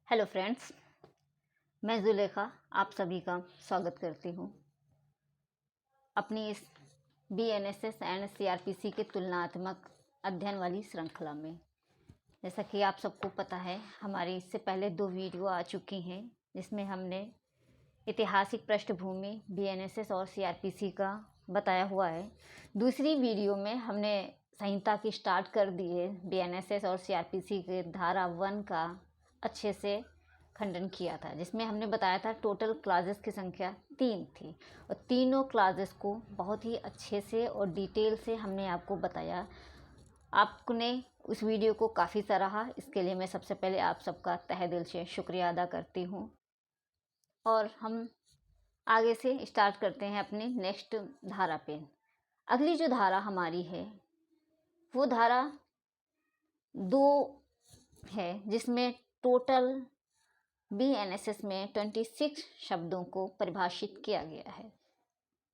Hello friends, मैं जुलेखा आप सभी का स्वागत करती हूँ अपनी इस बीएनएसएस एंड सीआरपीसी के तुलनात्मक अध्ययन वाली श्रृंखला में। जैसा कि आप सबको पता है, हमारी इससे पहले 2 वीडियो आ चुकी हैं जिसमें हमने ऐतिहासिक पृष्ठभूमि बीएनएसएस और सीआरपीसी का बताया हुआ है। दूसरी वीडियो में हमने संहिता की स्टार्ट कर दी है। बीएनएसएस और सीआरपीसी के धारा 1 का अच्छे से खंडन किया था, जिसमें हमने बताया था टोटल क्लासेस की संख्या 3 थी और तीनों क्लासेस को बहुत ही अच्छे से और डिटेल से हमने आपको बताया। आपने उस वीडियो को काफ़ी सराहा, इसके लिए मैं सबसे पहले आप सबका तहे दिल से शुक्रिया अदा करती हूँ। और हम आगे से स्टार्ट करते हैं अपने नेक्स्ट धारा पे। अगली जो धारा हमारी है वो धारा 2 है, जिसमें टोटल बीएनएसएस में 26 शब्दों को परिभाषित किया गया है,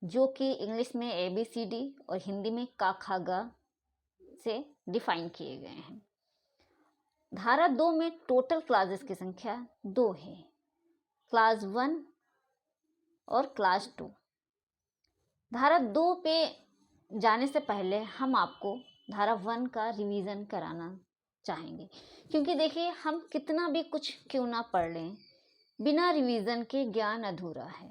जो कि इंग्लिश में ABCD और हिंदी में का खा गा से डिफाइन किए गए हैं। धारा 2 में टोटल क्लासेस की संख्या 2 है, क्लास 1 और क्लास 2। धारा 2 पे जाने से पहले हम आपको धारा 1 का रिवीजन कराना चाहेंगे, क्योंकि देखिए, हम कितना भी कुछ क्यों ना पढ़ लें, बिना रिवीजन के ज्ञान अधूरा है।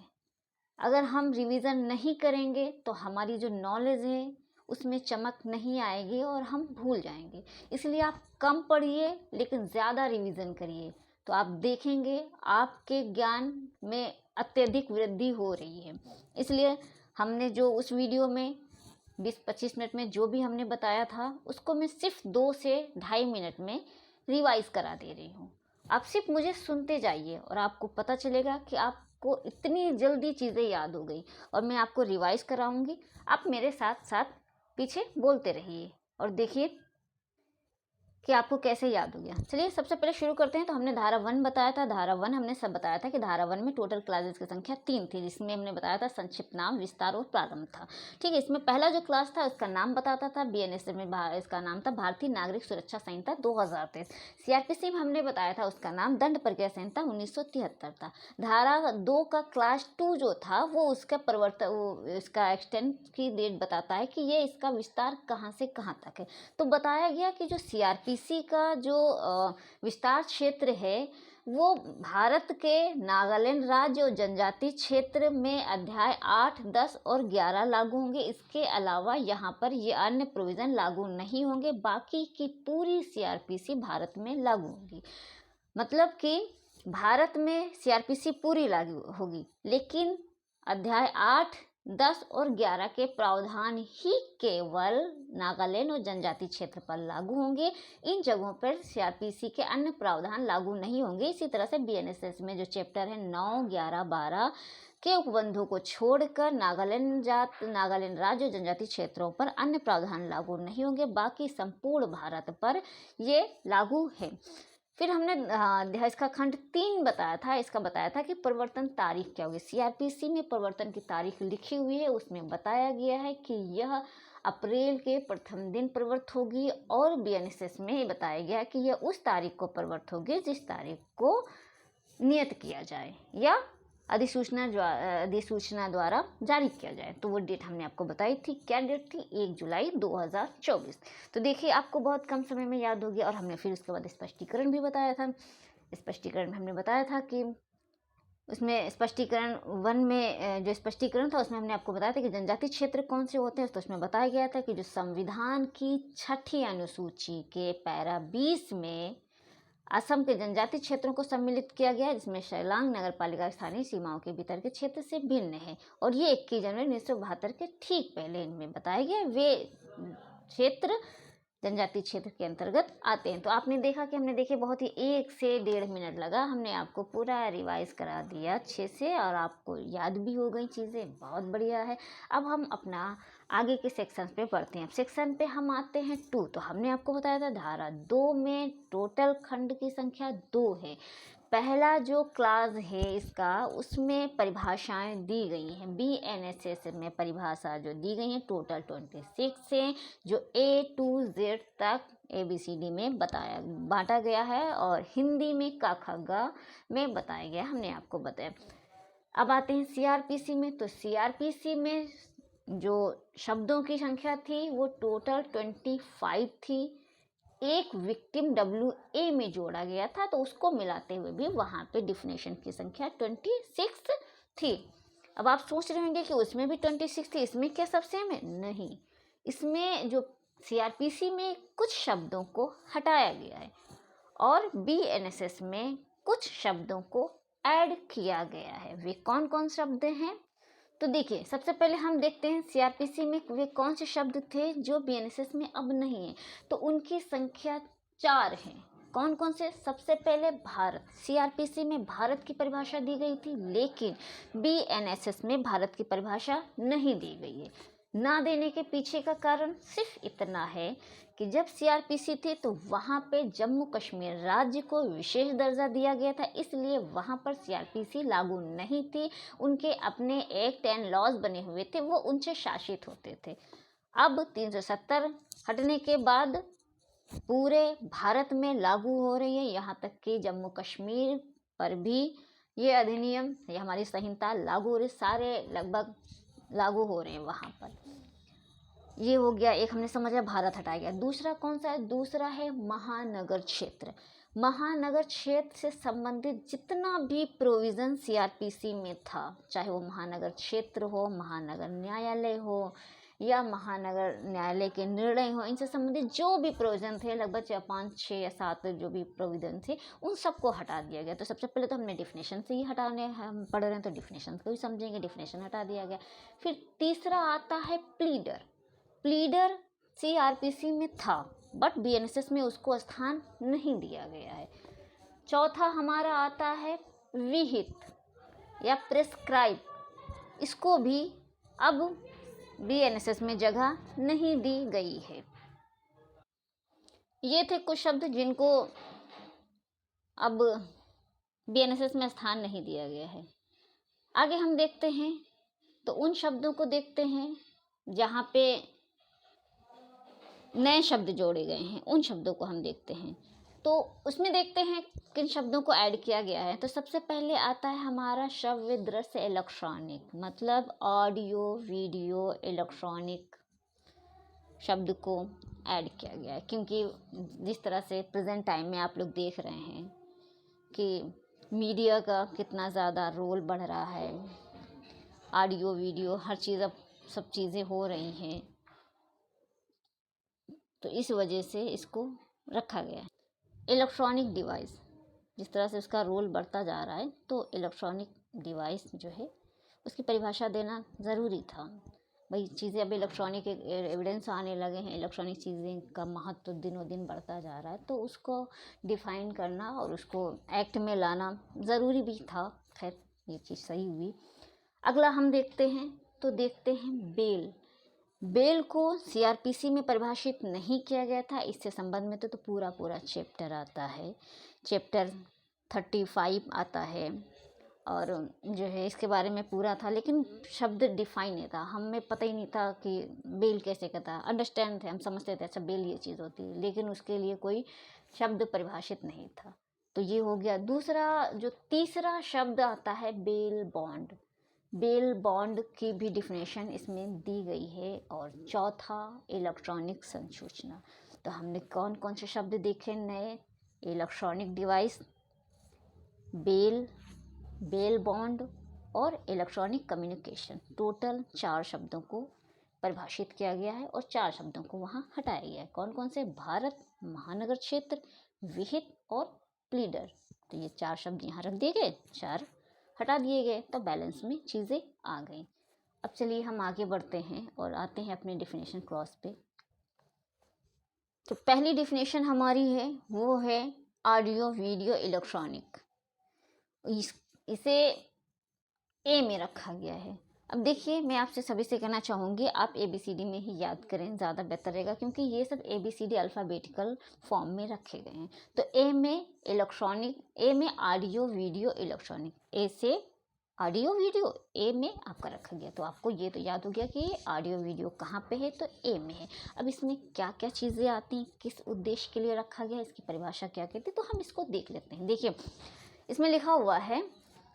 अगर हम रिवीजन नहीं करेंगे तो हमारी जो नॉलेज है उसमें चमक नहीं आएगी और हम भूल जाएंगे। इसलिए आप कम पढ़िए लेकिन ज़्यादा रिवीजन करिए, तो आप देखेंगे आपके ज्ञान में अत्यधिक वृद्धि हो रही है। इसलिए हमने जो उस वीडियो में 20-25 मिनट में जो भी हमने बताया था, उसको मैं सिर्फ 2 से 2.5 मिनट में रिवाइज करा दे रही हूँ। आप सिर्फ मुझे सुनते जाइए और आपको पता चलेगा कि आपको इतनी जल्दी चीज़ें याद हो गई। और मैं आपको रिवाइज कराऊंगी, आप मेरे साथ साथ पीछे बोलते रहिए और देखिए कि आपको कैसे याद हो गया। चलिए सबसे पहले शुरू करते हैं। तो हमने धारा 1 बताया था। धारा 1 हमने सब बताया था कि धारा 1 में टोटल क्लासेस की संख्या 3 थी, जिसमें हमने बताया था संक्षिप्त नाम, विस्तार और प्रारंभ था। ठीक है, इसमें पहला जो क्लास था उसका नाम बताता था। बीएनएसएस में इसका नाम था भारतीय नागरिक सुरक्षा संहिता 2023। सीआरपीसी में हमने बताया था उसका नाम दंड प्रक्रिया संहिता 1973 था। धारा 2 का क्लास 2 जो था वो उसका परिवर्तन, इसका एक्सटेंड की डेट बताता है कि ये इसका विस्तार कहाँ से कहाँ तक है। तो बताया गया कि जो सीआरपीसी का जो विस्तार क्षेत्र है वो भारत के नागालैंड राज्य और जनजाति क्षेत्र में अध्याय 8, 10 और 11 लागू होंगे। इसके अलावा यहाँ पर ये अन्य प्रोविज़न लागू नहीं होंगे। बाकी की पूरी सीआरपीसी भारत में लागू होगी। मतलब कि भारत में सीआरपीसी पूरी लागू होगी, लेकिन अध्याय 8, 10 और 11 के प्रावधान ही केवल नागालैंड और जनजाति क्षेत्र पर लागू होंगे। इन जगहों पर सीआरपीसी के अन्य प्रावधान लागू नहीं होंगे। इसी तरह से बीएनएसएस में जो चैप्टर है 9, 11, 12 के उपबंधों को छोड़कर नागालैंड राज्य और जनजाति क्षेत्रों पर अन्य प्रावधान लागू नहीं होंगे। बाकी संपूर्ण भारत पर ये लागू है। फिर हमने इसका खंड 3 बताया था। इसका बताया था कि परिवर्तन तारीख क्या होगी। सीआरपीसी में परिवर्तन की तारीख लिखी हुई है, उसमें बताया गया है कि यह अप्रैल के प्रथम दिन परिवर्तित होगी। और बीएनएसएस में बताया गया है कि यह उस तारीख को परिवर्तित होगी जिस तारीख को नियत किया जाए या अधिसूचना द्वारा जारी किया जाए। तो वो डेट हमने आपको बताई थी। क्या डेट थी? 1 जुलाई 2024। तो देखिए, आपको बहुत कम समय में याद हो गया। और हमने फिर उसके बाद स्पष्टीकरण भी बताया था। स्पष्टीकरण में हमने बताया था कि उसमें स्पष्टीकरण 1 में जो स्पष्टीकरण था उसमें हमने आपको बताया था कि जनजाति क्षेत्र कौन से होते हैं। तो उसमें बताया गया था कि जो संविधान की 6ठी अनुसूची के पैरा 20 में असम के जनजाति क्षेत्रों को सम्मिलित किया गया है, जिसमें शैलांग नगर पालिका स्थानीय सीमाओं के भीतर के क्षेत्र से भिन्न है। और ये 21 जनवरी 1972 के ठीक पहले इनमें बताया गया वे क्षेत्र जनजाति क्षेत्र के अंतर्गत आते हैं। तो आपने देखा कि हमने देखे बहुत ही 1 से 1.5 मिनट लगा, हमने आपको पूरा रिवाइज करा दिया अच्छे से और आपको याद भी हो गई चीज़ें। बहुत बढ़िया है। अब हम अपना आगे के सेक्शन पे पढ़ते हैं। सेक्शन पे हम आते हैं 2। तो हमने आपको बताया था धारा 2 में टोटल खंड की संख्या 2 है। पहला जो क्लास है इसका, उसमें परिभाषाएं दी गई हैं। बीएनएसएस में परिभाषा जो दी गई है टोटल 26 है, जो A to Z तक ABCD में बांटा गया है और हिंदी में क ख ग में बताया गया, हमने आपको बताया। अब आते हैं CRPC में। तो CRPC में जो शब्दों की संख्या थी वो टोटल 25 थी। एक विक्टिम WA में जोड़ा गया था, तो उसको मिलाते हुए भी वहाँ पे डिफिनेशन की संख्या 26 थी। अब आप सोच रहे होंगे कि उसमें भी 26 थी, इसमें क्या सब सेम है? नहीं, इसमें जो CRPC में कुछ शब्दों को हटाया गया है और BNSS में कुछ शब्दों को ऐड किया गया है। वे कौन कौन शब्द हैं? तो देखिए, सबसे पहले हम देखते हैं CRPC में वे कौन से शब्द थे जो BNSS में अब नहीं है। तो उनकी संख्या 4 है। कौन कौन से? सबसे पहले भारत। CRPC में भारत की परिभाषा दी गई थी, लेकिन BNSS में भारत की परिभाषा नहीं दी गई है। ना देने के पीछे का कारण सिर्फ इतना है कि जब CRPC थी तो वहाँ पे जम्मू कश्मीर राज्य को विशेष दर्जा दिया गया था, इसलिए वहाँ पर CRPC लागू नहीं थी। उनके अपने एक्ट एंड लॉज बने हुए थे, वो उनसे शासित होते थे। अब 370 हटने के बाद पूरे भारत में लागू हो रही है, यहाँ तक कि जम्मू कश्मीर पर भी ये अधिनियम, ये हमारी संहिता लागू हो रही, सारे लगभग लागू हो रहे हैं वहाँ पर। ये हो गया एक, हमने समझा भारत हटाया गया। दूसरा कौन सा है? दूसरा है महानगर क्षेत्र। महानगर क्षेत्र से संबंधित जितना भी प्रोविज़न CRPC में था, चाहे वो महानगर क्षेत्र हो, महानगर न्यायालय हो या महानगर न्यायालय के निर्णय हो, इनसे संबंधित जो भी प्रोविज़न थे, लगभग 5, 6 या 7 जो भी प्रोविज़न थे, उन सबको हटा दिया गया। तो सबसे पहले तो हमने डिफिनेशन से ही हटाने, हम पढ़ रहे हैं तो डिफिनेशन को ही समझेंगे, डिफिनेशन हटा दिया गया। फिर तीसरा आता है प्लीडर। प्लीडर CRPC में था बट BNSS में उसको स्थान नहीं दिया गया है। चौथा हमारा आता है विहित या प्रेस्क्राइब। इसको भी अब BNSS में जगह नहीं दी गई है। ये थे कुछ शब्द जिनको अब BNSS में स्थान नहीं दिया गया है। आगे हम देखते हैं तो उन शब्दों को देखते हैं जहाँ पे नए शब्द जोड़े गए हैं, उन शब्दों को हम देखते हैं। तो उसमें देखते हैं किन शब्दों को ऐड किया गया है। तो सबसे पहले आता है हमारा श्रव्य दृश्य इलेक्ट्रॉनिक, मतलब ऑडियो वीडियो इलेक्ट्रॉनिक शब्द को ऐड किया गया है, क्योंकि जिस तरह से प्रेजेंट टाइम में आप लोग देख रहे हैं कि मीडिया का कितना ज़्यादा रोल बढ़ रहा है, ऑडियो वीडियो हर चीज़, अब सब चीज़ें हो रही हैं, तो इस वजह से इसको रखा गया है। इलेक्ट्रॉनिक डिवाइस, जिस तरह से उसका रोल बढ़ता जा रहा है, तो इलेक्ट्रॉनिक डिवाइस जो है उसकी परिभाषा देना ज़रूरी था। भाई चीज़ें अब इलेक्ट्रॉनिक एविडेंस आने लगे हैं, इलेक्ट्रॉनिक चीज़ें का महत्व दिनों दिन बढ़ता जा रहा है, तो उसको डिफ़ाइन करना और उसको एक्ट में लाना ज़रूरी भी था। खैर ये चीज़ सही हुई। अगला हम देखते हैं तो देखते हैं बेल। बेल को CRPC में परिभाषित नहीं किया गया था। इससे संबंध में तो पूरा चैप्टर आता है, चैप्टर 35 आता है और जो है इसके बारे में पूरा था, लेकिन शब्द डिफाइन नहीं था, हमें पता ही नहीं था कि बेल कैसे कहता है। अंडरस्टैंड थे, हम समझते थे अच्छा बेल ये चीज़ होती है, लेकिन उसके लिए कोई शब्द परिभाषित नहीं था। तो ये हो गया। दूसरा जो तीसरा शब्द आता है बेल बॉन्ड। बेल बॉन्ड की भी डिफिनेशन इसमें दी गई है। और चौथा इलेक्ट्रॉनिक संसूचना। तो हमने कौन कौन से शब्द देखे नए? Electronic device, bell, bell bond और इलेक्ट्रॉनिक कम्युनिकेशन। टोटल 4 शब्दों को परिभाषित किया गया है और 4 शब्दों को वहाँ हटाया गया है। कौन कौन से? भारत, महानगर क्षेत्र, विहित और प्लीडर। तो ये 4 शब्द यहाँ रख दिए गए, 4 हटा दिए गए, तो बैलेंस में चीज़ें आ गई। अब चलिए हम आगे बढ़ते हैं और आते हैं अपने डिफिनेशन क्रॉस पे। तो पहली डिफिनेशन हमारी है वो है ऑडियो वीडियो इलेक्ट्रॉनिक। इसे ए में रखा गया है। अब देखिए, मैं आपसे सभी से कहना चाहूँगी आप ABCD में ही याद करें, ज़्यादा बेहतर रहेगा, क्योंकि ये सब ABCD अल्फ़ाबेटिकल फॉर्म में रखे गए हैं। तो ए में इलेक्ट्रॉनिक, ए में ऑडियो वीडियो इलेक्ट्रॉनिक, ए से ऑडियो वीडियो ए में आपका रखा गया। तो आपको ये तो याद हो गया कि ऑडियो वीडियो कहाँ पे है, तो ए में है। अब इसमें क्या क्या चीज़ें आती हैं, किस उद्देश्य के लिए रखा गया, इसकी परिभाषा क्या कहती है, तो हम इसको देख लेते हैं। देखिए इसमें लिखा हुआ है,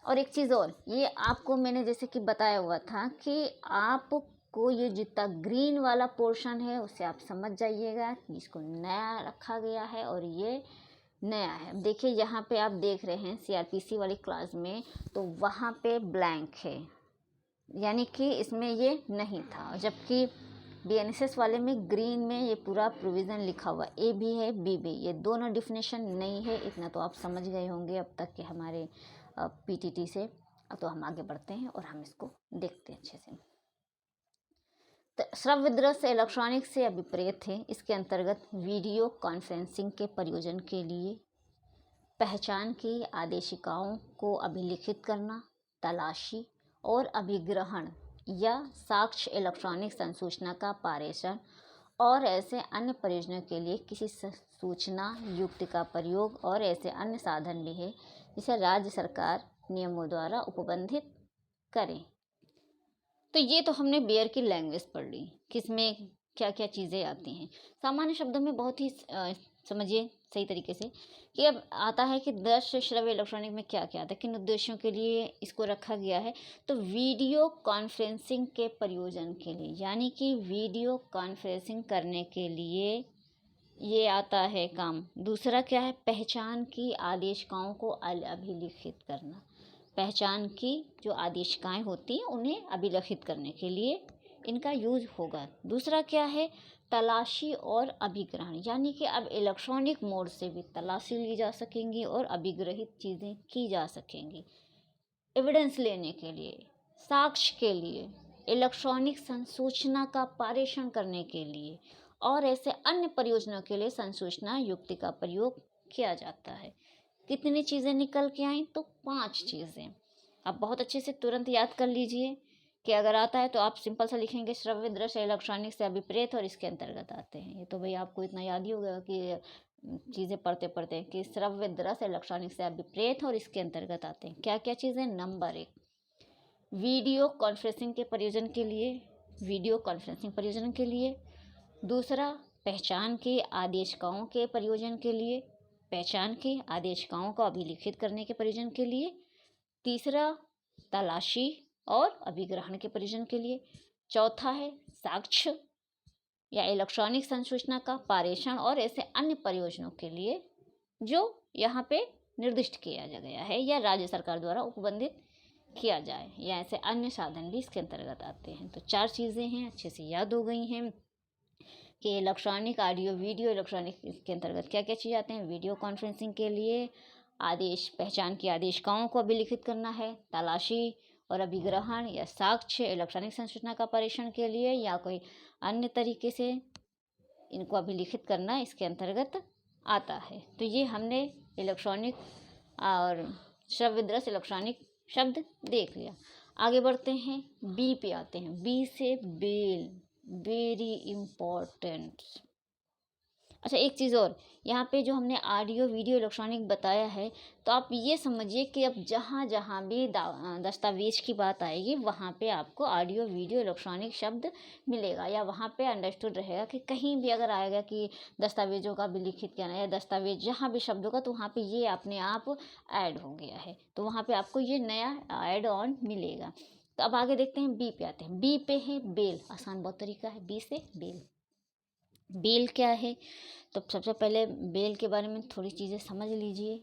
और एक चीज़ और, ये आपको मैंने जैसे कि बताया हुआ था कि आपको ये जितना ग्रीन वाला पोर्शन है उसे आप समझ जाइएगा कि इसको नया रखा गया है और ये नया है। अब देखिए यहाँ पे आप देख रहे हैं सीआरपीसी वाली क्लास में, तो वहाँ पे ब्लैंक है, यानी कि इसमें ये नहीं था, जबकि बीएनएसएस वाले में ग्रीन में ये पूरा प्रोविज़न लिखा हुआ, ए भी है बी भी, ये दोनों डिफिनेशन नहीं है। इतना तो आप समझ गए होंगे अब तक के हमारे पीटीटी से। अब तो हम आगे बढ़ते हैं और हम इसको देखते हैं अच्छे से। तो श्रव्य दृश्य इलेक्ट्रॉनिक से अभिप्रेत है। इसके अंतर्गत वीडियो कॉन्फ्रेंसिंग के प्रयोजन के लिए पहचान की आदेशिकाओं को अभिलिखित करना, तलाशी और अभिग्रहण या साक्ष्य इलेक्ट्रॉनिक संसूचना का पारेषण और ऐसे अन्य प्रयोजनों के लिए किसी सूचना युक्ति का प्रयोग और ऐसे अन्य साधन भी है जिसे राज्य सरकार नियमों द्वारा उपबंधित करें। तो ये तो हमने बेयर की लैंग्वेज पढ़ ली, किसमें क्या क्या चीज़ें आती हैं। सामान्य शब्दों में बहुत ही समझिए सही तरीके से कि अब आता है कि दृश्य श्रव्य इलेक्ट्रॉनिक में क्या क्या आता है, किन उद्देश्यों के लिए इसको रखा गया है। तो वीडियो कॉन्फ्रेंसिंग के प्रयोजन के लिए, यानी कि वीडियो कॉन्फ्रेंसिंग करने के लिए ये आता है काम। दूसरा क्या है, पहचान की आदेशिकाओं को अभिलिखित करना, पहचान की जो आदेशिकाएं होती हैं उन्हें अभिलिखित करने के लिए इनका यूज होगा। दूसरा क्या है, तलाशी और अभिग्रहण, यानी कि अब इलेक्ट्रॉनिक मोड से भी तलाशी ली जा सकेंगी और अभिग्रहित चीज़ें की जा सकेंगी, एविडेंस लेने के लिए, साक्ष्य के लिए, इलेक्ट्रॉनिक संसूचना का पारेषण करने के लिए और ऐसे अन्य परियोजनाओं के लिए संसूचना युक्ति का प्रयोग किया जाता है। कितनी चीज़ें निकल के आई, तो 5 चीज़ें। आप बहुत अच्छे से तुरंत याद कर लीजिए कि अगर आता है तो आप सिंपल सा लिखेंगे श्रव्य दृश्य इलेक्ट्रॉनिक से अभिप्रेत और इसके अंतर्गत आते हैं। ये तो भाई आपको इतना याद ही होगा कि चीज़ें पढ़ते पढ़ते कि श्रव्य दृश्य इलेक्ट्रॉनिक से अभिप्रेत और इसके अंतर्गत आते हैं। क्या क्या चीज़ें, नंबर 1 वीडियो कॉन्फ्रेंसिंग के प्रयोजन के लिए, वीडियो कॉन्फ्रेंसिंग प्रयोजन के लिए। दूसरा, पहचान के आदेशिकाओं के प्रयोजन के लिए, पहचान के आदेशिकाओं को अभिलिखित करने के प्रयोजन के लिए। तीसरा, तलाशी और अभिग्रहण के प्रयोजन के लिए। चौथा है साक्ष्य या इलेक्ट्रॉनिक संसूचना का पारेषण और ऐसे अन्य प्रयोजनों के लिए जो यहाँ पे निर्दिष्ट किया गया है या राज्य सरकार द्वारा उपबंधित किया जाए, या ऐसे अन्य साधन भी इसके अंतर्गत आते हैं। तो 4 चीज़ें हैं, अच्छे से याद हो गई हैं कि इलेक्ट्रॉनिक ऑडियो वीडियो इलेक्ट्रॉनिक इसके अंतर्गत क्या क्या चीज़ आते हैं। वीडियो कॉन्फ्रेंसिंग के लिए आदेश, पहचान की आदेशिकाओं को अभिलिखित करना है, तलाशी और अभिग्रहण या साक्ष्य इलेक्ट्रॉनिक संसूचना का परीक्षण के लिए या कोई अन्य तरीके से इनको अभिलिखित करना इसके अंतर्गत आता है। तो ये हमने इलेक्ट्रॉनिक और श्रव्य दृश्य इलेक्ट्रॉनिक शब्द देख लिया। आगे बढ़ते हैं, बी पे आते हैं। बी से बेल, वेरी इम्पोर्टेंट। अच्छा, एक चीज़ और, यहाँ पे जो हमने ऑडियो वीडियो इलेक्ट्रॉनिक बताया है, तो आप ये समझिए कि अब जहाँ जहाँ भी दस्तावेज की बात आएगी वहाँ पे आपको ऑडियो वीडियो इलेक्ट्रॉनिक शब्द मिलेगा, या वहाँ पे अंडरस्टूड रहेगा कि कहीं भी अगर आएगा कि दस्तावेजों का भी लिखित करना या दस्तावेज जहाँ भी शब्द होगा तो वहाँ पे ये अपने आप ऐड हो गया है, तो वहाँ पे आपको ये नया ऐड ऑन मिलेगा। तो अब आगे देखते हैं, बी पे आते हैं। बी पे है बेल, आसान बहुत तरीका है, बी से बेल। बेल क्या है, तो सबसे पहले बेल के बारे में थोड़ी चीज़ें समझ लीजिए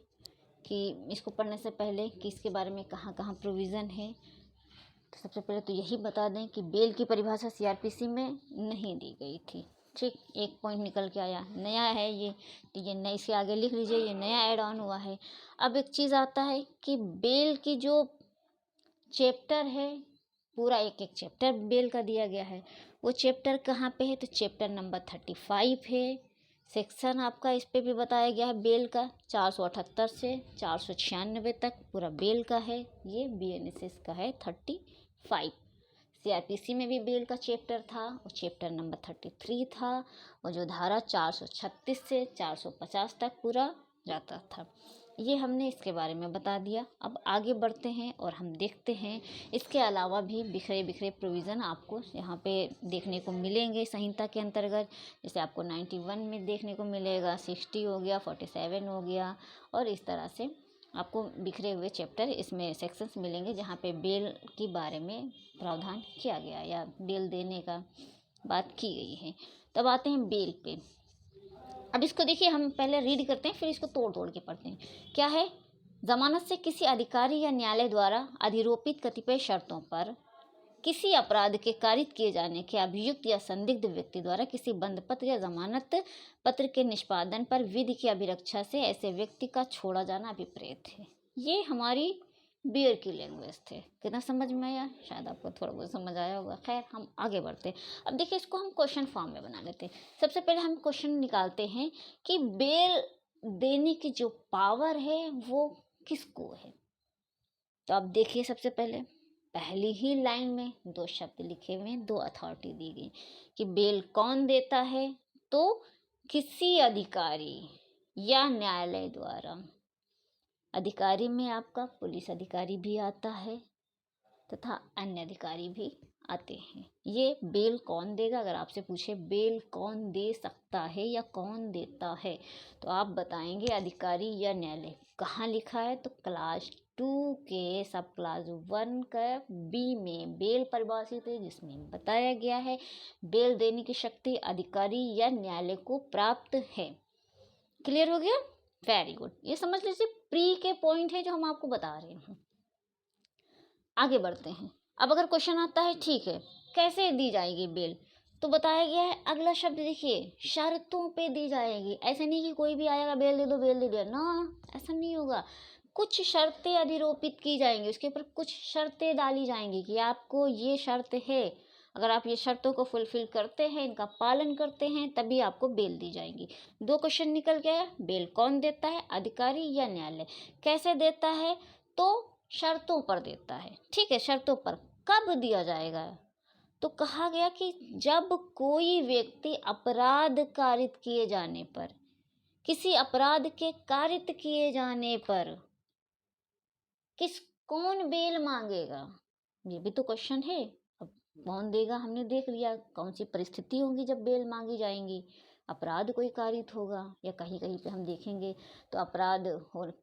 कि इसको पढ़ने से पहले कि इसके बारे में कहाँ कहाँ प्रोविज़न है। तो सबसे पहले तो यही बता दें कि बेल की परिभाषा सीआरपीसी में नहीं दी गई थी। ठीक, एक पॉइंट निकल के आया, नया है ये, तो ये नए से आगे लिख लीजिए, ये नया ऐड ऑन हुआ है। अब एक चीज़ आता है कि बेल की जो चैप्टर है, पूरा एक एक चैप्टर बेल का दिया गया है, वो चैप्टर कहाँ पे है, तो चैप्टर नंबर 35 है। सेक्शन आपका इस पे भी बताया गया है बेल का, 478 से 496 तक पूरा बेल का है। ये बीएनएसएस का है 35। सीआरपीसी में भी बेल का चैप्टर था, वो चैप्टर नंबर 33 था, और जो धारा 436 से 450 तक पूरा जाता था। ये हमने इसके बारे में बता दिया। अब आगे बढ़ते हैं और हम देखते हैं इसके अलावा भी बिखरे बिखरे प्रोविज़न आपको यहाँ पे देखने को मिलेंगे संहिता के अंतर्गत। जैसे आपको 91 में देखने को मिलेगा, 60 हो गया, 47 हो गया, और इस तरह से आपको बिखरे हुए चैप्टर इसमें सेक्शंस मिलेंगे जहाँ पे बेल के बारे में प्रावधान किया गया या बेल देने का बात की गई है। तब आते हैं बेल पे। अब इसको देखिए, हम पहले रीड करते हैं फिर इसको तोड़ तोड़ के पढ़ते हैं। क्या है? जमानत से किसी अधिकारी या न्यायालय द्वारा अधिरोपित कतिपय शर्तों पर किसी अपराध के कारित किए जाने के अभियुक्त या संदिग्ध व्यक्ति द्वारा किसी बंद पत्र या जमानत पत्र के निष्पादन पर विधि की अभिरक्षा से ऐसे व्यक्ति का छोड़ा जाना अभिप्रेत है। ये हमारी बियर की लैंग्वेज थे। कितना समझ में आया? शायद आपको थोड़ा बहुत समझ आया होगा। खैर, हम आगे बढ़ते हैं। अब देखिए, इसको हम क्वेश्चन फॉर्म में बना लेते हैं। सबसे पहले हम क्वेश्चन निकालते हैं कि बेल देने की जो पावर है वो किसको है। तो अब देखिए, सबसे पहले पहली ही लाइन में दो शब्द लिखे हुए हैं, दो अथॉरिटी दी गई कि बेल कौन देता है। तो किसी अधिकारी या न्यायालय द्वारा। अधिकारी में आपका पुलिस अधिकारी भी आता है तथा अन्य अधिकारी भी आते हैं। ये बेल कौन देगा? अगर आपसे पूछे बेल कौन दे सकता है या कौन देता है, तो आप बताएंगे अधिकारी या न्यायालय। कहाँ लिखा है? तो क्लास 2 के सब क्लास 1 का बी में बेल परिभाषित है, जिसमें बताया गया है बेल देने की शक्ति अधिकारी या न्यायालय को प्राप्त है। क्लियर हो गया? Very good. ये समझ लीजिए प्री के पॉइंट है जो हम आपको बता रहे हैं। आगे बढ़ते हैं। अब अगर क्वेश्चन आता है, ठीक है, कैसे दी जाएगी बेल, तो बताया गया है अगला शब्द देखिए, शर्तों पे दी जाएगी। ऐसे नहीं कि कोई भी आएगा बेल दे दो, बेल दे दिया, ना, ऐसा नहीं होगा। कुछ शर्तें अधिरोपित की जाएंगी, उसके ऊपर कुछ शर्तें डाली जाएंगी कि आपको ये शर्त है, अगर आप ये शर्तों को फुलफिल करते हैं, इनका पालन करते हैं, तभी आपको बेल दी जाएगी। दो क्वेश्चन निकल गया। बेल कौन देता है? अधिकारी या न्यायालय। कैसे देता है? तो शर्तों पर देता है। ठीक है, शर्तों पर। कब दिया जाएगा? तो कहा गया कि जब कोई व्यक्ति अपराध कारित किए जाने पर, किसी अपराध के कारित किए जाने पर कौन बेल मांगेगा? ये भी तो क्वेश्चन है। अब कौन देगा हमने देख लिया, कौन सी परिस्थिति होगी जब बेल मांगी जाएंगी। अपराध कोई कारित होगा, या कहीं कहीं पे हम देखेंगे तो अपराध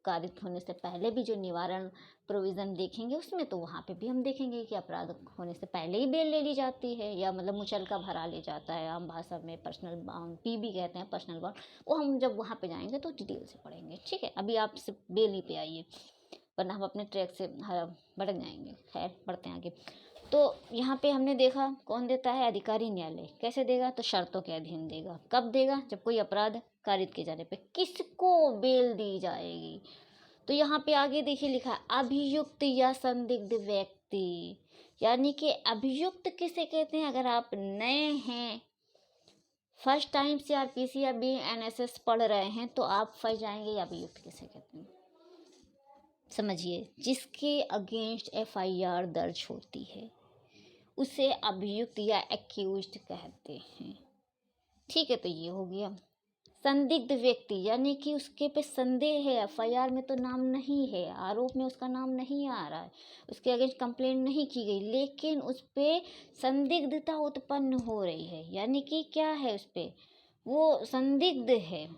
कारित होने से पहले भी जो निवारण प्रोविज़न देखेंगे उसमें, तो वहाँ पे भी हम देखेंगे कि अपराध होने से पहले ही बेल ले ली जाती है, या मतलब मुचलका भरा ले जाता है। आम भाषा में पर्सनल बाउंड, पीबी कहते हैं, पर्सनल बाउंड। वो हम जब वहाँ पे जाएंगे तो डिटेल से पढ़ेंगे। ठीक है, अभी आप सिर्फ बेल ही पे आइए, वरना हम अपने ट्रैक से भटक जाएंगे। खैर, बढ़ते हैं आगे। तो यहाँ पे हमने देखा कौन देता है? अधिकारी न्यायालय। कैसे देगा? तो शर्तों के अधीन देगा। कब देगा? जब कोई अपराध कारित किए जाने पे किसको बेल दी जाएगी। तो यहाँ पे आगे देखिए लिखा है अभियुक्त या संदिग्ध व्यक्ति। यानी कि अभियुक्त किसे कहते हैं? अगर आप नए हैं, फर्स्ट टाइम CRPC या BNSS पढ़ रहे हैं, तो आप फंस जाएंगे अभियुक्त किसे कहते हैं। समझिए, जिसके अगेंस्ट FIR दर्ज होती है उसे अभियुक्त या एक्यूज्ड कहते हैं। ठीक है, तो ये हो गया। संदिग्ध व्यक्ति यानी कि उसके पे संदेह है, FIR में तो नाम नहीं है, आरोप में उसका नाम नहीं आ रहा है, उसके अगेंस्ट कंप्लेंट नहीं की गई, लेकिन उस पे संदिग्धता उत्पन्न हो रही है। यानी कि क्या है, उस पे वो संदिग्ध है,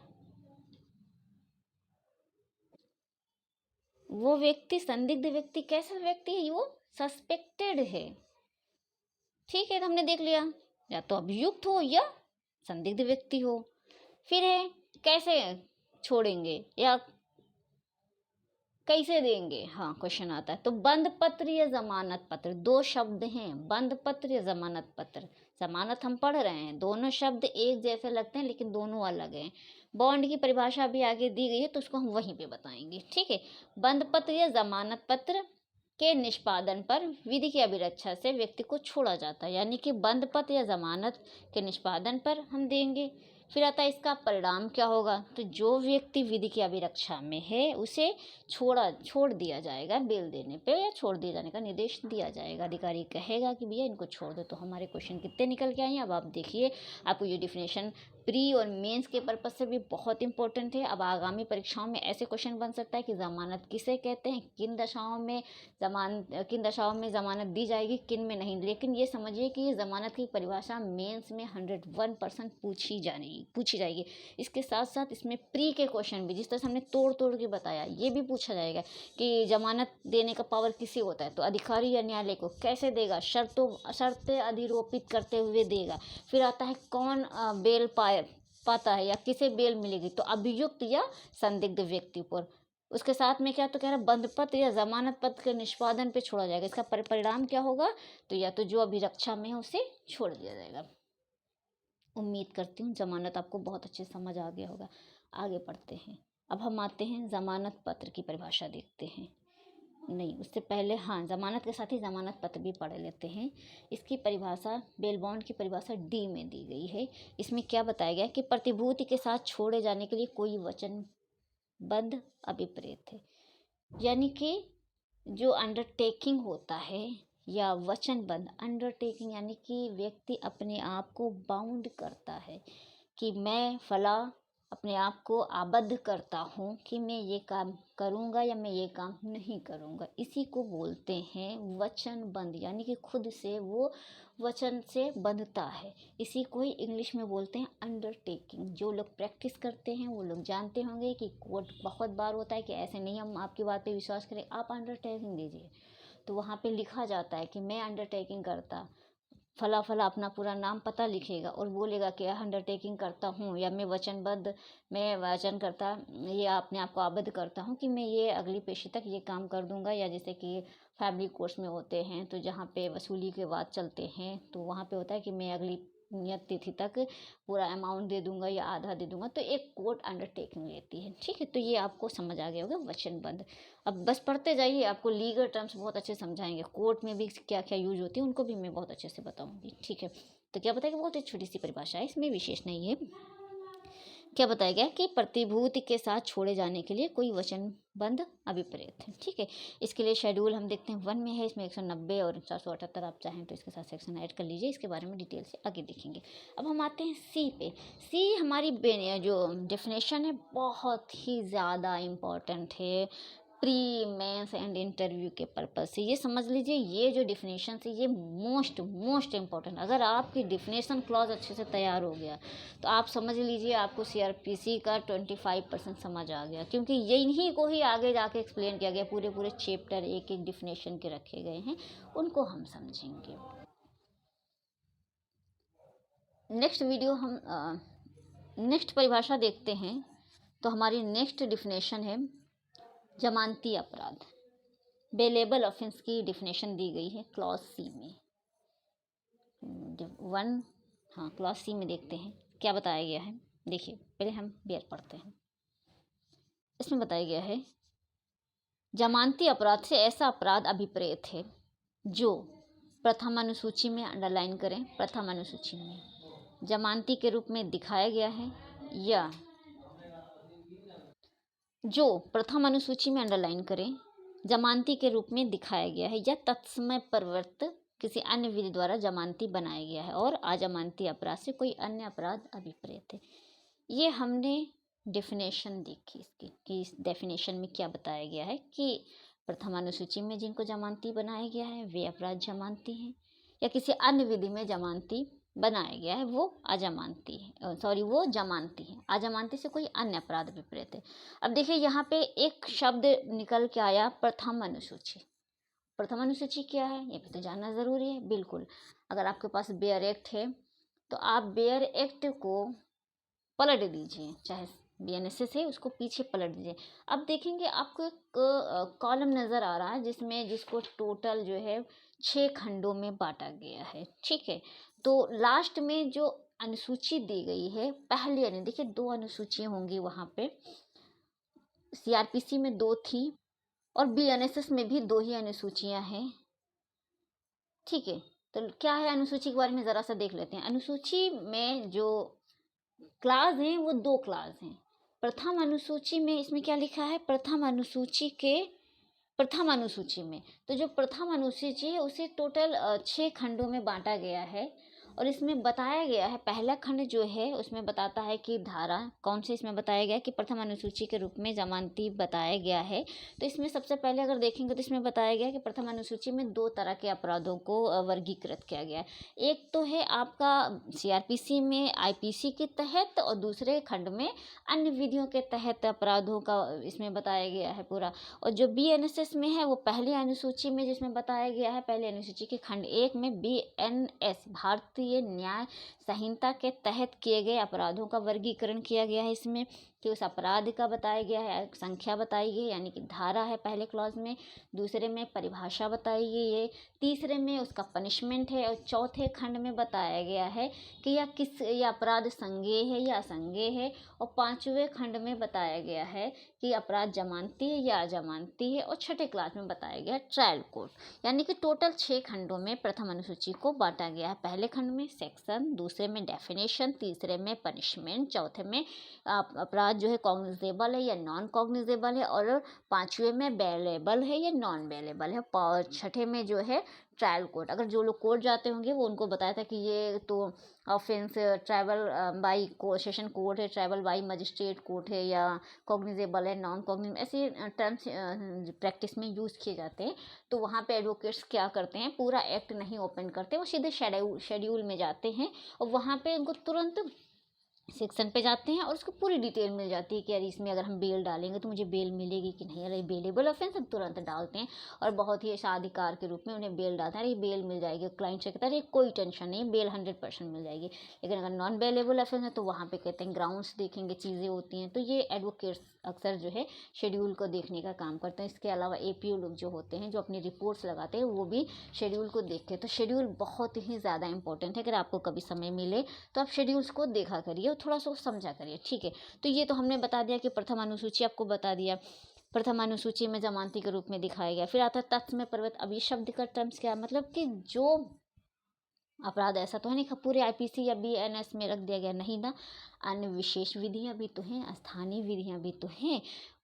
वो व्यक्ति संदिग्ध व्यक्ति कैसा व्यक्ति है? वो सस्पेक्टेड है। ठीक है, तो हमने देख लिया, या तो अभियुक्त हो या संदिग्ध व्यक्ति हो। फिर है कैसे छोड़ेंगे या कैसे देंगे। हाँ, क्वेश्चन आता है। तो बंद पत्र या जमानत पत्र, दो शब्द हैं, बंद पत्र या जमानत पत्र। जमानत हम पढ़ रहे हैं, दोनों शब्द एक जैसे लगते हैं लेकिन दोनों अलग हैं। बॉन्ड की परिभाषा भी आगे दी गई है, तो उसको हम वहीं पे बताएंगे। ठीक है, बंद पत्र या जमानत पत्र के निष्पादन पर विधि की अभिरक्षा से व्यक्ति को छोड़ा जाता है। यानी कि बंद पत्र या जमानत के निष्पादन पर हम देंगे। फिर आता है इसका परिणाम क्या होगा। तो जो व्यक्ति विधि की अभिरक्षा में है उसे छोड़ दिया जाएगा बेल देने पे, या छोड़ दिए जाने का निर्देश दिया जाएगा। अधिकारी कहेगा कि भैया इनको छोड़ दो। तो हमारे क्वेश्चन कितने निकल के आए हैं, अब आप देखिए। आपको ये डिफिनेशन प्री और मेंस के पर्पज से भी बहुत इंपॉर्टेंट है। अब आगामी परीक्षाओं में ऐसे क्वेश्चन बन सकता है कि ज़मानत किसे कहते हैं, किन दशाओं में ज़मानत दी जाएगी, किन में नहीं। लेकिन ये समझिए कि ये ज़मानत की परिभाषा मेंस में 101% पूछी जाएगी। इसके साथ साथ इसमें प्री के क्वेश्चन भी, जिस तरह से हमने तोड़ तोड़ के बताया, ये भी पूछा जाएगा कि जमानत देने का पावर किसे होता है, तो अधिकारी या न्यायालय को। कैसे देगा, शर्तें अधिरोपित करते हुए देगा। फिर आता है कौन बेल पाता है या किसे बेल मिलेगी, तो अभियुक्त या संदिग्ध व्यक्ति पर। उसके साथ में क्या तो कह रहा है, बंध पत्र या जमानत पत्र के निष्पादन पे छोड़ा जाएगा। इसका परिणाम क्या होगा, तो या तो जो अभिरक्षा में है उसे छोड़ दिया जाएगा। उम्मीद करती हूँ जमानत आपको बहुत अच्छे समझ आ गया होगा। आगे पढ़ते हैं। अब हम आते हैं जमानत पत्र की परिभाषा देखते हैं। नहीं, उससे पहले हाँ, जमानत के साथ ही जमानत पत्र भी पढ़ लेते हैं। इसकी परिभाषा, बेल बॉन्ड की परिभाषा डी में दी गई है। इसमें क्या बताया गया कि प्रतिभूति के साथ छोड़े जाने के लिए कोई वचनबद्ध अभिप्रेत है। यानी कि जो अंडरटेकिंग होता है या वचनबद्ध, अंडरटेकिंग यानी कि व्यक्ति अपने आप को बाउंड करता है कि मैं फला अपने आप को आबद्ध करता हूँ कि मैं ये काम करूँगा या मैं ये काम नहीं करूँगा। इसी को बोलते हैं वचनबद्ध, यानी कि खुद से वो वचन से बंधता है। इसी को ही इंग्लिश में बोलते हैं अंडरटेकिंग। जो लोग प्रैक्टिस करते हैं वो लोग जानते होंगे कि कोर्ट बहुत बार होता है कि ऐसे नहीं हम आपकी बात पे विश्वास करें, आप अंडरटेकिंग दीजिए। तो वहाँ पे लिखा जाता है कि मैं अंडरटेकिंग करता, फला फला अपना पूरा नाम पता लिखेगा और बोलेगा कि अंडरटेकिंग करता हूँ या मैं वचन करता, ये अपने आप को आबद्ध करता हूँ कि मैं ये अगली पेशी तक ये काम कर दूंगा। या जैसे कि फैमिली कोर्ट्स में होते हैं तो जहाँ पे वसूली के वाद चलते हैं तो वहाँ पे होता है कि मैं अगली नियत तिथि तक पूरा अमाउंट दे दूंगा या आधा दे दूंगा। तो एक कोर्ट अंडरटेकिंग लेती है। ठीक है, तो ये आपको समझ आ गया होगा वचनबद्ध। अब बस पढ़ते जाइए, आपको लीगल टर्म्स बहुत अच्छे समझाएंगे। कोर्ट में भी क्या क्या यूज होती है उनको भी मैं बहुत अच्छे से बताऊंगी। ठीक है, तो क्या बताया कि बहुत एक छोटी सी परिभाषा है, इसमें विशेष नहीं है। क्या बताया गया कि प्रतिभूति के साथ छोड़े जाने के लिए कोई वचनबद्ध अभिप्रेत है। ठीक है, इसके लिए शेड्यूल हम देखते हैं 1 में है। इसमें 190 और 478 आप चाहें तो इसके साथ सेक्शन ऐड कर लीजिए। इसके बारे में डिटेल से आगे देखेंगे। अब हम आते हैं सी पे। सी हमारी जो डेफिनेशन है बहुत ही ज़्यादा इम्पॉर्टेंट है प्री मेंस एंड इंटरव्यू के पर्पज से। ये समझ लीजिए, ये जो डिफिनेशन है ये मोस्ट इम्पॉर्टेंट। अगर आपकी डिफिनेशन क्लॉज अच्छे से तैयार हो गया तो आप समझ लीजिए आपको सीआरपीसी का 25% समझ आ गया, क्योंकि यही को ही आगे जाके एक्सप्लेन किया गया। पूरे चैप्टर एक एक डिफिनेशन के रखे गए हैं, उनको हम समझेंगे। नेक्स्ट वीडियो हम नेक्स्ट परिभाषा देखते हैं। तो हमारी नेक्स्ट डिफिनेशन है जमानती अपराध। बेलेबल ऑफेंस की डिफिनेशन दी गई है क्लॉज सी में। क्लॉज सी में देखते हैं क्या बताया गया है। देखिए, पहले हम बेयर पढ़ते हैं। इसमें बताया गया है जमानती अपराध से ऐसा अपराध अभिप्रेत है जो प्रथम अनुसूची में, अंडरलाइन करें, प्रथम अनुसूची में जमानती के रूप में दिखाया गया है, या जो प्रथम अनुसूची में, अंडरलाइन करें, जमानती के रूप में दिखाया गया है या तत्समय परवर्त किसी अन्य विधि द्वारा जमानती बनाया गया है और अजमानती अपराध से कोई अन्य अपराध अभिप्रेत है। ये हमने डेफिनेशन देखी इसकी कि इस डेफिनेशन में क्या बताया गया है कि प्रथम अनुसूची में जिनको जमानती बनाया गया है वे अपराध जमानती हैं, या किसी अन्य विधि में जमानती बनाया गया है वो अजमानती है, वो जमानती है। अजमानती से कोई अन्य अपराध विपरीत है। अब देखिए यहाँ पे एक शब्द निकल के आया, प्रथम अनुसूची। प्रथम अनुसूची क्या है ये भी तो जानना ज़रूरी है। बिल्कुल, अगर आपके पास बेयर एक्ट है तो आप बेयर एक्ट को पलट दीजिए, चाहे बीएनएसएस है उसको पीछे पलट दीजिए। अब देखेंगे आपको एक कॉलम नज़र आ रहा है जिसको टोटल जो है 6 खंडों में बांटा गया है। ठीक है, तो लास्ट में जो अनुसूची दी गई है पहली देखिए 2 अनुसूचियाँ होंगी वहाँ पे। सीआरपीसी में 2 थी और बीएनएसएस में भी 2 ही अनुसूचियाँ हैं। ठीक है, तो क्या है अनुसूची के बारे में ज़रा सा देख लेते हैं। अनुसूची में जो क्लास हैं वो 2 क्लास हैं। प्रथम अनुसूची में इसमें क्या लिखा है, प्रथम अनुसूची में तो जो प्रथम अनुसूची है उसे टोटल 6 खंडों में बांटा गया है और इसमें बताया गया है, पहला खंड जो है उसमें बताता है कि धारा कौन से, इसमें बताया गया है कि प्रथम अनुसूची के रूप में जमानती बताया गया है। तो इसमें सबसे पहले अगर देखेंगे तो इसमें बताया गया है कि प्रथम अनुसूची में 2 तरह के अपराधों को वर्गीकृत किया गया है। एक तो है आपका CRPC में IPC के तहत, और दूसरे खंड में अन्य विधियों के तहत अपराधों का इसमें बताया गया है पूरा। और जो BNSS में है वो पहली अनुसूची में जिसमें बताया गया है, पहली अनुसूची के खंड 1 में BNS भारतीय न्याय संहिता के तहत किए गए अपराधों का वर्गीकरण किया गया है। इसमें कि उस अपराध का बताया गया है, संख्या बताई गई यानी कि धारा है पहले क्लॉज में, दूसरे में परिभाषा बताई गई है, तीसरे में उसका पनिशमेंट है, और चौथे खंड में बताया गया है कि यह अपराध संज्ञेय है या असंज्ञेय है, और पांचवें खंड में बताया गया है कि अपराध जमानती है या अजमानती है, और छठे क्लास में बताया गया है ट्रायल कोर्ट। यानी कि टोटल 6 खंडों में प्रथम अनुसूची को बांटा गया है। पहले खंड में सेक्शन, दूसरे में डेफिनेशन, तीसरे में पनिशमेंट, चौथे में अपराध जो है कॉग्निजेबल है या नॉन कॉग्निजेबल है, और पांचवे में बेलेबल है या नॉन बेलेबल है, और छठे में जो है ट्रायल कोर्ट। अगर जो लोग कोर्ट जाते होंगे वो उनको बताया था कि ये तो offence tribal by session court है, ट्राइबल बाई मजिस्ट्रेट कोर्ट है, या कॉग्निजेबल है, नॉन कॉग्निजेबल, ऐसे टर्म्स प्रैक्टिस में यूज़ किए जाते हैं। तो वहाँ पे एडवोकेट्स क्या करते हैं, पूरा एक्ट नहीं ओपन करते, वो सीधे शेड्यूल में जाते हैं, और वहाँ पे उनको तुरंत सेक्शन पे जाते हैं और उसको पूरी डिटेल मिल जाती है कि यार इसमें अगर हम बेल डालेंगे तो मुझे बेल मिलेगी कि नहीं, अरे बेलेबल ऑफेंस हम तुरंत डालते हैं, और बहुत ही अधिकार के रूप में उन्हें बेल डालते हैं, अरे बेल मिल जाएगी। क्लाइंट से कहता है अरे कोई टेंशन नहीं, बेल 100% मिल जाएगी। लेकिन अगर नॉन बेलेबल ऑफेंस है तो वहाँ पे कहते हैं ग्राउंड्स देखेंगे, चीज़ें होती हैं। तो ये एडवोकेट्स अक्सर जो है शेड्यूल को देखने का काम करते हैं। इसके अलावा APO लोग जो होते हैं, जो अपनी रिपोर्ट्स लगाते हैं, वो भी शेड्यूल को देखते हैं। तो शेड्यूल बहुत ही ज़्यादा इंपॉर्टेंट है। अगर आपको कभी समय मिले तो आप शेड्यूल्स को देखा करिए और थोड़ा सा समझा करिए, ठीक है। तो ये तो हमने बता दिया कि प्रथम अनुसूची आपको बता दिया, प्रथम अनुसूची में जमानती के रूप में दिखाया गया। फिर आता है तत्व में परिवर्तित। अब ये शब्द का टर्म्स क्या है, मतलब कि जो अपराध ऐसा तो है नहीं पूरे IPC या BNS में रख दिया गया, नहीं ना, अन्य विशेष विधियां भी तो हैं, स्थानीय विधियां भी तो हैं।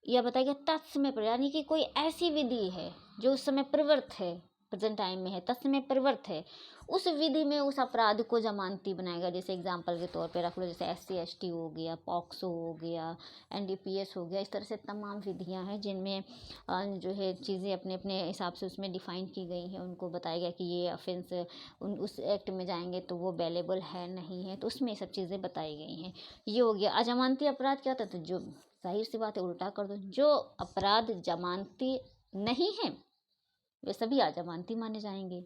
यह बताएगा तत्व में यानी कि कोई ऐसी विधि है जो उस समय प्रवृत्त है, प्रेजेंट टाइम में है, तत्समय प्रवृत्त है, उस विधि में उस अपराध को जमानती बनाएगा। जैसे एग्जाम्पल के तौर पे रख लो, जैसे SC ST हो गया, पॉक्सो हो गया, NDPS हो गया। इस तरह से तमाम विधियां हैं जिनमें जो है चीज़ें अपने अपने हिसाब से उसमें डिफ़ाइन की गई हैं। उनको बताया गया कि ये ऑफेंस उस एक्ट में जाएंगे तो वो बेलेबल है नहीं है, तो उसमें सब चीज़ें बताई गई हैं। ये हो गया। अजमानती अपराध क्या होता है, तो जो जाहिर सी बात है उल्टा कर दो, जो अपराध जमानती नहीं है वे सभी अजमानती माने जाएंगे।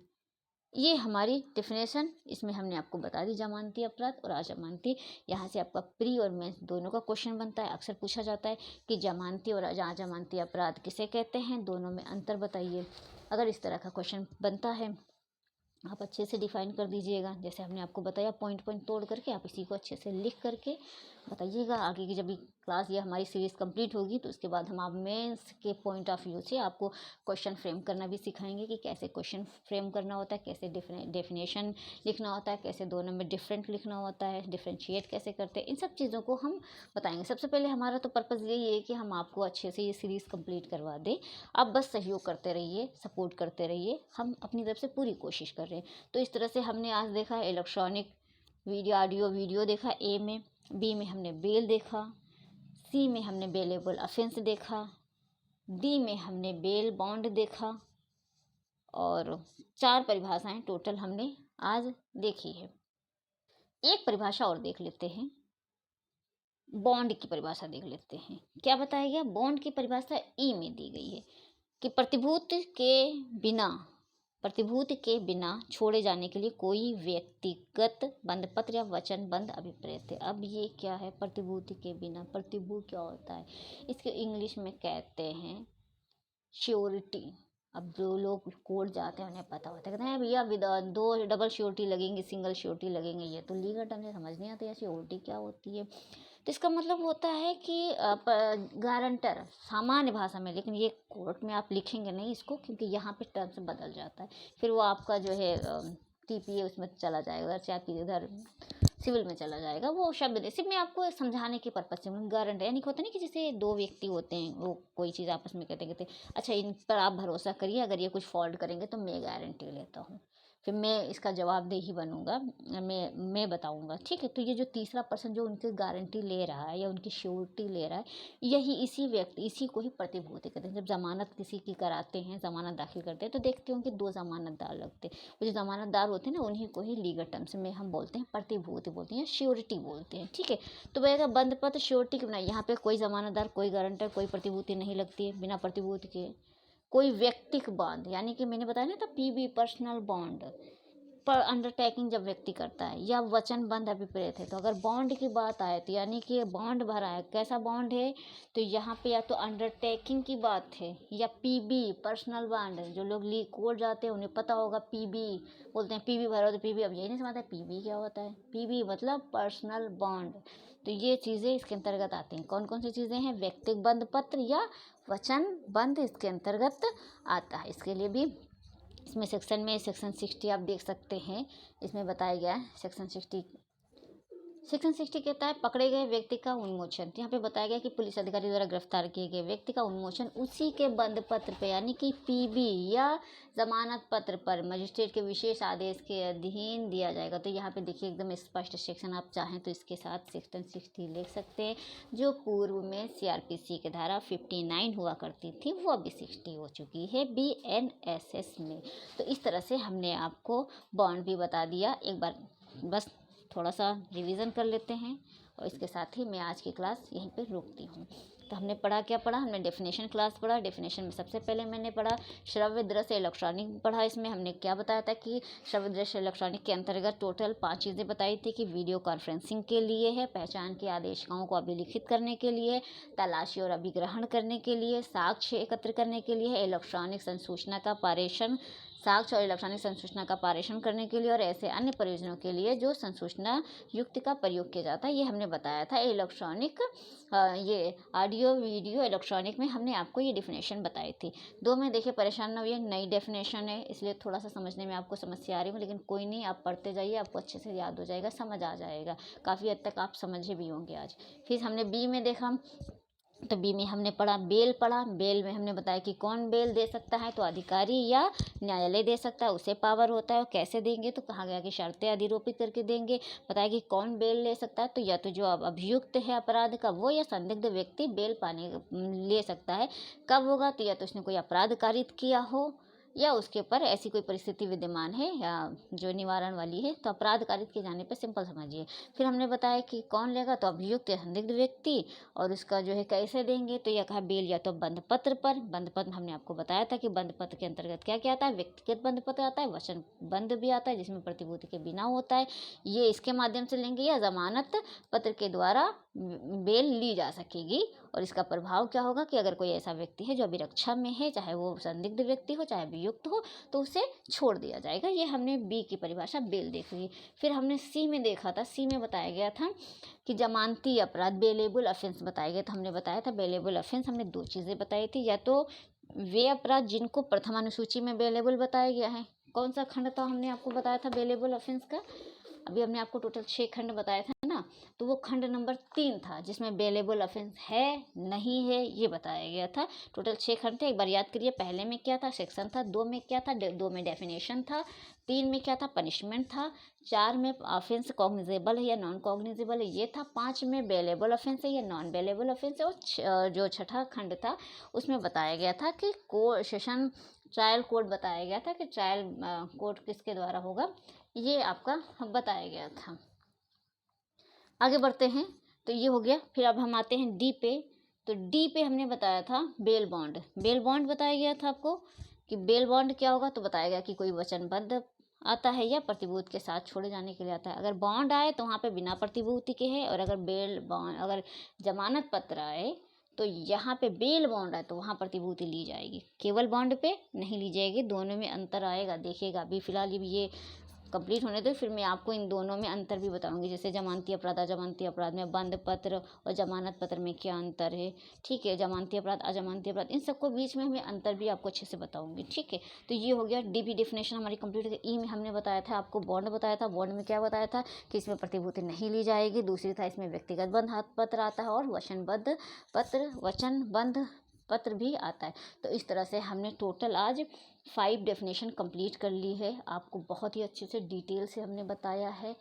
ये हमारी डेफिनेशन इसमें हमने आपको बता दी, जमानती अपराध और अजमानती। यहाँ से आपका प्री और मेंस दोनों का क्वेश्चन बनता है। अक्सर पूछा जाता है कि जमानती और अजमानती अपराध किसे कहते हैं, दोनों में अंतर बताइए। अगर इस तरह का क्वेश्चन बनता है आप अच्छे से डिफाइन कर दीजिएगा। जैसे हमने आपको बताया पॉइंट पॉइंट तोड़ करके आप इसी को अच्छे से लिख करके बताइएगा। आगे की जब भी क्लास या हमारी सीरीज़ कंप्लीट होगी तो उसके बाद हम आप मेंस के पॉइंट ऑफ व्यू से आपको क्वेश्चन फ्रेम करना भी सिखाएंगे कि कैसे क्वेश्चन फ्रेम करना होता है, कैसे डेफिनेशन लिखना होता है, कैसे दोनों में डिफरेंट लिखना होता है, डिफ्रेंशिएट कैसे करते हैं, इन सब चीज़ों को हम बताएंगे। सबसे पहले हमारा तो पर्पज़ यही है कि हम आपको अच्छे से ये सीरीज़ कंप्लीट करवा दें। आप बस सहयोग करते रहिए, सपोर्ट करते रहिए, हम अपनी तरफ से पूरी कोशिश कर रहे हैं। तो इस तरह से हमने आज देखा इलेक्ट्रॉनिक वीडियो देखा A में, B में हमने बेल देखा, C में हमने बेलेबल ऑफेंस देखा, D में हमने बेल बॉन्ड देखा, और 4 परिभाषाएं टोटल हमने आज देखी है। एक परिभाषा और देख लेते हैं, बॉन्ड की परिभाषा देख लेते हैं। क्या बताया गया, बॉन्ड की परिभाषा E में दी गई है कि प्रतिभूति के बिना छोड़े जाने के लिए कोई व्यक्तिगत बंधपत्र या वचनबद्ध अभिप्रेत है। अब ये क्या है, प्रतिभूति के बिना, प्रतिभू क्या होता है, इसके इंग्लिश में कहते हैं श्योरिटी। अब जो लोग कोर्ट जाते हैं उन्हें पता होता है, कहते हैं भैया विद 2 डबल श्योरिटी लगेंगी, सिंगल श्योरिटी लगेंगे। ये तो लीगल टर्म से समझ नहीं आता, श्योरिटी क्या होती है। तो इसका मतलब होता है कि गारंटर सामान्य भाषा में, लेकिन ये कोर्ट में आप लिखेंगे नहीं इसको, क्योंकि यहाँ पे टर्म्स बदल जाता है, फिर वो आपका जो है TPA उसमें चला जाएगा, चाहे इधर सिविल में चला जाएगा। वो शब्द सिर्फ मैं आपको समझाने के पर्पज से, गारंटर यानी होता नहीं कि जैसे 2 व्यक्ति होते हैं, वो कोई चीज़ आपस में कहते अच्छा इन पर आप भरोसा करिए, अगर ये कुछ फॉल्ट करेंगे तो मैं गारंटी लेता हूँ। फिर मैं इसका जवाबदेही बनूंगा, मैं बताऊंगा, ठीक है। तो ये जो तीसरा पर्सन जो उनकी गारंटी ले रहा है या उनकी श्योरिटी ले रहा है, यही इसी को ही प्रतिभूति कहते हैं। जब जमानत किसी की कराते हैं, जमानत दाखिल करते हैं, तो देखते हो कि 2 जमानतदार लगते हैं। वो जो जमानतदार होते हैं ना, उन्हीं को ही लीगल टर्म्स में हम बोलते हैं प्रतिभूति बोलते हैं, श्योरिटी बोलते हैं, ठीक है। तो वह बंद पत्र श्योरिटी की बनाई, यहाँ पे कोई जमानतदार, कोई गारंटर, कोई प्रतिभूति नहीं लगती है। बिना प्रतिभूति के कोई व्यक्तिक बॉन्ड, यानी कि मैंने बताया ना था पीबी पर्सनल बॉन्ड पर अंडरटेकिंग जब व्यक्ति करता है, या वचनबद्ध अभिप्रेत है। तो अगर बॉन्ड की बात आए तो यानी कि बॉन्ड भरा है, कैसा बॉन्ड है, तो यहाँ पे या तो अंडरटेकिंग की बात है या पीबी पर्सनल बॉन्ड। जो लोग कोर्ट जाते हैं उन्हें पता होगा, पीबी बोलते हैं, पीबी भरा हो तो पीबी। अब यही नहीं समझता पीबी क्या होता है। पीबी मतलब पर्सनल बॉन्ड। तो ये चीज़ें इसके अंतर्गत आती हैं। कौन कौन सी चीज़ें हैं, व्यक्तिगत बंध पत्र या वचन बंध इसके अंतर्गत आता है। इसके लिए भी इसमें सेक्शन 60 आप देख सकते हैं, इसमें बताया गया है सेक्शन 60 कहता है पकड़े गए व्यक्ति का उन्मोचन। तो यहाँ पे बताया गया कि पुलिस अधिकारी द्वारा गिरफ्तार किए गए व्यक्ति का उन्मोचन उसी के बंद पत्र पे, यानी कि पीबी या जमानत पत्र पर मजिस्ट्रेट के विशेष आदेश के अधीन दिया जाएगा। तो यहाँ पे देखिए एकदम स्पष्ट सेक्शन, आप चाहें तो इसके साथ सेक्शन 60 लिख सकते हैं। जो पूर्व में CRPC के धारा 59 हुआ करती थी, वो अभी 60 हो चुकी है BNSS में। तो इस तरह से हमने आपको बॉन्ड भी बता दिया। एक बार बस थोड़ा सा रिवीजन कर लेते हैं और इसके साथ ही मैं आज की क्लास यहीं पे रोकती हूँ। तो हमने पढ़ा क्या पढ़ा, हमने डेफिनेशन क्लास पढ़ा। डेफिनेशन में सबसे पहले मैंने पढ़ा श्रव्य दृश्य इलेक्ट्रॉनिक पढ़ा। इसमें हमने क्या बताया था कि श्रव्य दृश्य इलेक्ट्रॉनिक के अंतर्गत टोटल 5 चीज़ें बताई थी कि वीडियो कॉन्फ्रेंसिंग के लिए है, पहचान की आदेशिकाओं को अभिलिखित करने के लिए, तलाशी और अभिग्रहण करने के लिए, साक्ष्य एकत्र करने के लिए, इलेक्ट्रॉनिक संसूचना का पारेषण, साक्ष्य और इलेक्ट्रॉनिक संसूचना का पारेषण करने के लिए, और ऐसे अन्य प्रयोजनों के लिए जो संसूचना युक्ति का प्रयोग किया जाता है, ये हमने बताया था। इलेक्ट्रॉनिक ये ऑडियो वीडियो इलेक्ट्रॉनिक में हमने आपको ये डेफिनेशन बताई थी। 2 में देखिए परेशान ना हुई, नई डेफिनेशन है इसलिए थोड़ा सा समझने में आपको समस्या आ रही हो, लेकिन कोई नहीं, आप पढ़ते जाइए, आपको अच्छे से याद हो जाएगा, समझ आ जाएगा। काफ़ी हद तक आप समझे भी होंगे आज। फिर हमने बी में देखा, तो बी में हमने पढ़ा बेल पढ़ा। बेल में हमने बताया कि कौन बेल दे सकता है, तो अधिकारी या न्यायालय दे सकता है, उसे पावर होता है। और कैसे देंगे, तो कहा गया कि शर्तें अधिरोपित करके देंगे। बताया कि कौन बेल ले सकता है, तो या तो जो अभियुक्त है अपराध का वो, या संदिग्ध व्यक्ति बेल ले सकता है। कब होगा, तो या तो उसने कोई अपराध कारित किया हो या उसके ऊपर ऐसी कोई परिस्थिति विद्यमान है या जो निवारण वाली है। तो अपराध कारित किए जाने पर सिंपल समझिए। फिर हमने बताया कि कौन लेगा, तो अभियुक्त या संदिग्ध व्यक्ति, और उसका जो है कैसे देंगे, तो यह कहा बेल या तो बंद पत्र पर। बंद पत्र हमने आपको बताया था कि बंद पत्र के अंतर्गत क्या क्या आता है, व्यक्तिगत बंद पत्र आता है, वचन बंद भी आता है जिसमें प्रतिभूति के बिना होता है, ये इसके माध्यम से लेंगे, या जमानत पत्र के द्वारा बेल ली जा सकेगी। और इसका प्रभाव क्या होगा कि अगर कोई ऐसा व्यक्ति है जो अभिरक्षा में है, चाहे वो संदिग्ध व्यक्ति हो चाहे अभियुक्त हो, तो उसे छोड़ दिया जाएगा। ये हमने बी की परिभाषा बेल देख ली। फिर हमने सी में देखा था, सी में बताया गया था कि जमानती अपराध बेलेबल ऑफेंस बताया गया था। हमने बताया था बेलेबल ऑफेंस, हमने 2 चीज़ें बताई थी, या तो वे अपराध जिनको प्रथम अनुसूची में बेलेबल बताया गया है। कौन सा खंड था हमने आपको बताया था बेलेबल ऑफेंस का, अभी हमने आपको टोटल 6 खंड बताया था ना, तो वो खंड नंबर 3 था जिसमें बेलेबल ऑफेंस है नहीं है ये बताया गया था। टोटल 6 खंड थे, एक बार याद करिए। पहले में क्या था, सेक्शन था। 2 में क्या था, 2 में डेफिनेशन था। 3 में क्या था, पनिशमेंट था। 4 में ऑफेंस कॉग्निजेबल है या नॉन कॉग्निजेबल है ये था। 5 में बेलेबल ऑफेंस है या नॉन बेलेबल ऑफेंस है। और जो छठा खंड था उसमें बताया गया था कि सेशन ट्रायल कोड बताया गया था कि ट्रायल कोड किसके द्वारा होगा, ये आपका बताया गया था। आगे बढ़ते हैं, तो ये हो गया। फिर अब हम आते हैं डी पे। तो डी पे हमने बताया था बेल बॉन्ड। बेल बॉन्ड बताया गया था आपको कि बेल बॉन्ड क्या होगा, तो बताया गया कि कोई वचनबद्ध आता है या प्रतिभूति के साथ छोड़े जाने के लिए आता है। अगर बॉन्ड आए तो वहाँ पे बिना प्रतिभूति के है, और अगर बेल बॉन्ड, अगर जमानत पत्र आए तो यहाँ पे बेल बॉन्ड है तो वहाँ प्रतिभूति ली जाएगी, केवल बॉन्ड पे नहीं ली जाएगी। दोनों में अंतर आएगा, देखिएगा। अभी फिलहाल ये कंप्लीट होने दो, फिर मैं आपको इन दोनों में अंतर भी बताऊंगी। जैसे जमानती अपराध अजमानती अपराध में बंद पत्र और जमानत पत्र में क्या अंतर है, ठीक है। जमानती अपराध अजमानती अपराध इन सबको बीच में हमें अंतर भी आपको अच्छे से बताऊंगी, ठीक है। तो ये हो गया डीपी डेफिनेशन हमारी कंप्लीट है। ई में हमने बताया था आपको बॉन्ड बताया था। बॉन्ड में क्या बताया था कि इसमें प्रतिभूति नहीं ली जाएगी। दूसरी था इसमें व्यक्तिगत बंध पत्र आता है और वचनबद्ध पत्र, वचनबद्ध पत्र भी आता है। तो इस तरह से हमने टोटल आज 5 डेफिनेशन कंप्लीट कर ली है। आपको बहुत ही अच्छे से डिटेल से हमने बताया है।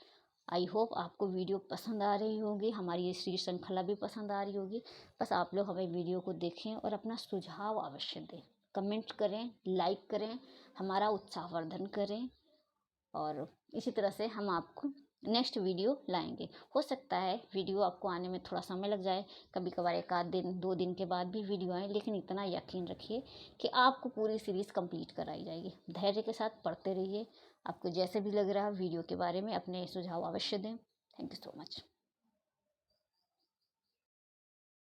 आई होप आपको वीडियो पसंद आ रही होगी, हमारी ये श्री श्रृंखला भी पसंद आ रही होगी। बस आप लोग हमें वीडियो को देखें और अपना सुझाव अवश्य दें, कमेंट करें, लाइक करें, हमारा उत्साहवर्धन करें। और इसी तरह से हम आपको नेक्स्ट वीडियो लाएंगे। हो सकता है वीडियो आपको आने में थोड़ा समय लग जाए, कभी कभार 1 आध दिन 2 दिन के बाद भी वीडियो आए, लेकिन इतना यकीन रखिए कि आपको पूरी सीरीज़ कंप्लीट कराई जाएगी। धैर्य के साथ पढ़ते रहिए। आपको जैसे भी लग रहा है वीडियो के बारे में अपने सुझाव अवश्य दें। Thank you so much.